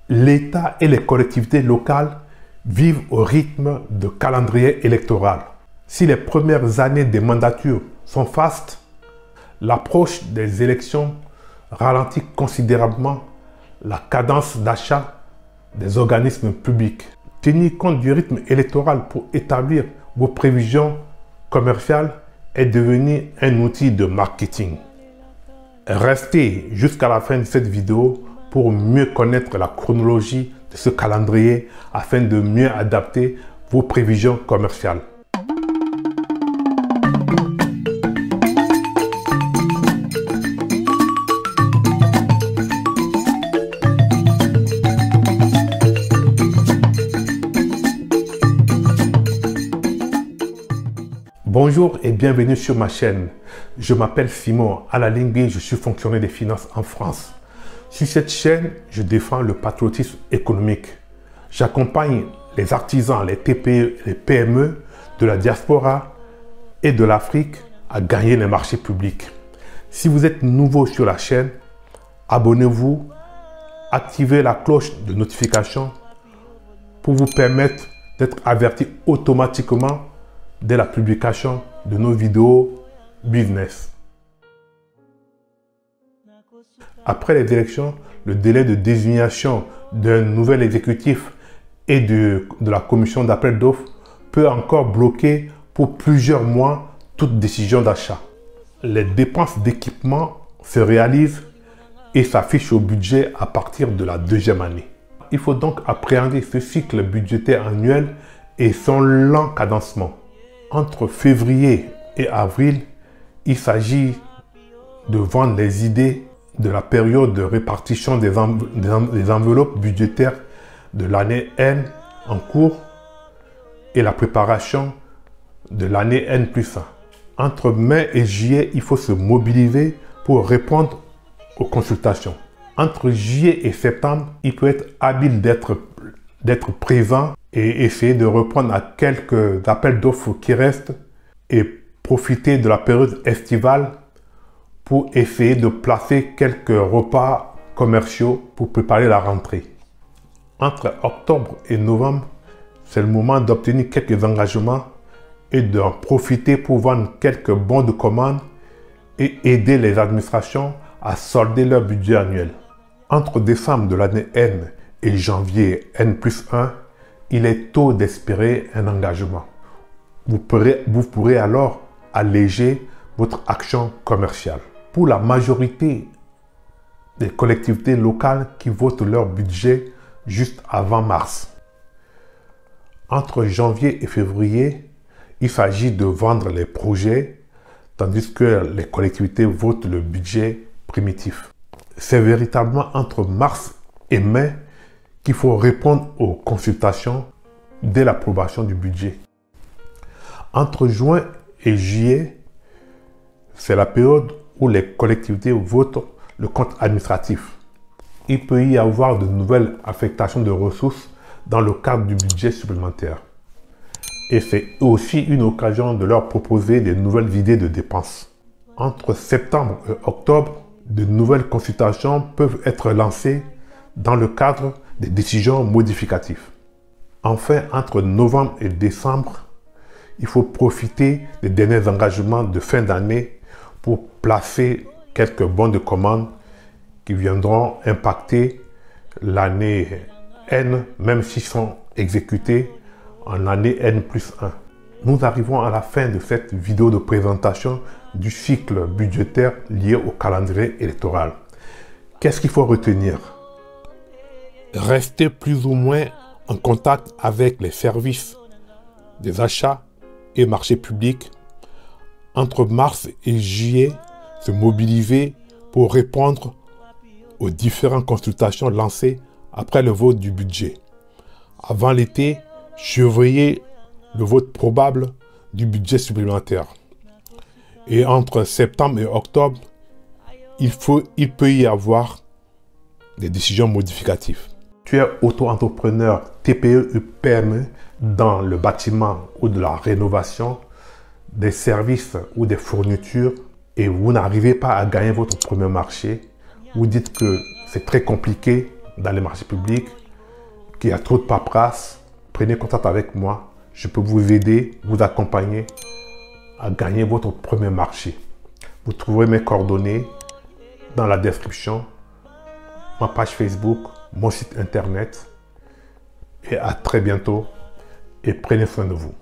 l'État et les collectivités locales vivent au rythme de calendrier électoral. Si les premières années des mandatures sont fastes, l'approche des élections ralentit considérablement la cadence d'achat des organismes publics. Tenir compte du rythme électoral pour établir vos prévisions commerciales est devenu un outil de marketing. Restez jusqu'à la fin de cette vidéo pour mieux connaître la chronologie de ce calendrier afin de mieux adapter vos prévisions commerciales. Bonjour et bienvenue sur ma chaîne. Je m'appelle Simon Alalingbi, je suis fonctionnaire des finances en France. Sur cette chaîne, je défends le patriotisme économique. J'accompagne les artisans, les TPE, les PME de la diaspora et de l'Afrique à gagner les marchés publics. Si vous êtes nouveau sur la chaîne, abonnez-vous, activez la cloche de notification pour vous permettre d'être averti automatiquement dès la publication de nos vidéos business. Après les élections, le délai de désignation d'un nouvel exécutif et de la commission d'appel d'offres peut encore bloquer pour plusieurs mois toute décision d'achat. Les dépenses d'équipement se réalisent et s'affichent au budget à partir de la deuxième année. Il faut donc appréhender ce cycle budgétaire annuel et son lent cadencement. Entre février et avril, il s'agit de vendre les idées de la période de répartition des enveloppes budgétaires de l'année N en cours et la préparation de l'année N+1. Entre mai et juillet, il faut se mobiliser pour répondre aux consultations. Entre juillet et septembre, il peut être habile d'être présent et essayer de répondre à quelques appels d'offres qui restent et profiter de la période estivale pour essayer de placer quelques repas commerciaux pour préparer la rentrée. Entre octobre et novembre, c'est le moment d'obtenir quelques engagements et d'en profiter pour vendre quelques bons de commande et aider les administrations à solder leur budget annuel. Entre décembre de l'année N et janvier N+1, il est tôt d'espérer un engagement. Vous pourrez alors alléger votre action commerciale. Pour la majorité des collectivités locales qui votent leur budget juste avant mars. Entre janvier et février, il s'agit de vendre les projets, tandis que les collectivités votent le budget primitif. C'est véritablement entre mars et mai qu'il faut répondre aux consultations dès l'approbation du budget. Entre juin et juillet, c'est la période où les collectivités votent le compte administratif. Il peut y avoir de nouvelles affectations de ressources dans le cadre du budget supplémentaire. Et c'est aussi une occasion de leur proposer de nouvelles idées de dépenses. Entre septembre et octobre, de nouvelles consultations peuvent être lancées dans le cadre des décisions modificatives. Enfin, entre novembre et décembre, il faut profiter des derniers engagements de fin d'année pour placer quelques bons de commande qui viendront impacter l'année N, même s'ils sont exécutés en année N+1. Nous arrivons à la fin de cette vidéo de présentation du cycle budgétaire lié au calendrier électoral. Qu'est-ce qu'il faut retenir? Rester plus ou moins en contact avec les services des achats et marchés publics. Entre mars et juillet, se mobiliser pour répondre aux différentes consultations lancées après le vote du budget. Avant l'été, surveiller le vote probable du budget supplémentaire. Et entre septembre et octobre, il peut y avoir des décisions modificatives. Tu es auto-entrepreneur, TPE ou PME dans le bâtiment ou de la rénovation, des services ou des fournitures et vous n'arrivez pas à gagner votre premier marché, vous dites que c'est très compliqué, dans les marchés publics, qu'il y a trop de paperasse, prenez contact avec moi. Je peux vous aider, vous accompagner à gagner votre premier marché. Vous trouverez mes coordonnées dans la description, ma page Facebook, mon site internet. Et à très bientôt et prenez soin de vous.